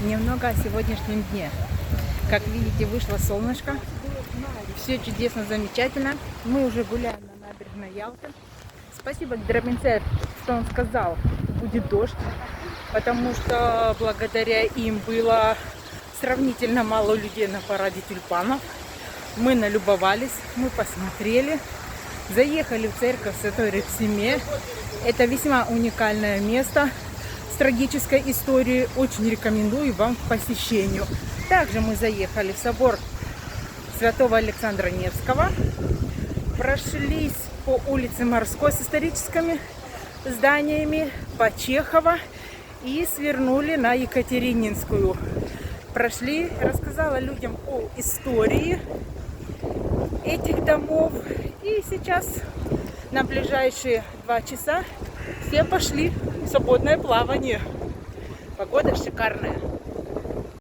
Немного о сегодняшнем дне. Как видите, вышло солнышко. Все чудесно, замечательно. Мы уже гуляем на набережной Ялты. Спасибо Дробинцев, что он сказал, будет дождь, потому что благодаря им было сравнительно мало людей на параде тюльпанов. Мы налюбовались, мы посмотрели, заехали в церковь Святой Репсиме. Это весьма уникальное место с трагической историей. Очень рекомендую вам к посещению. Также мы заехали в собор Святого Александра Невского, прошлись по улице Морской с историческими зданиями, по Чехова и свернули на Екатерининскую. Прошли, рассказала людям о истории этих домов. И сейчас на ближайшие 2 часа все пошли в свободное плавание. Погода шикарная.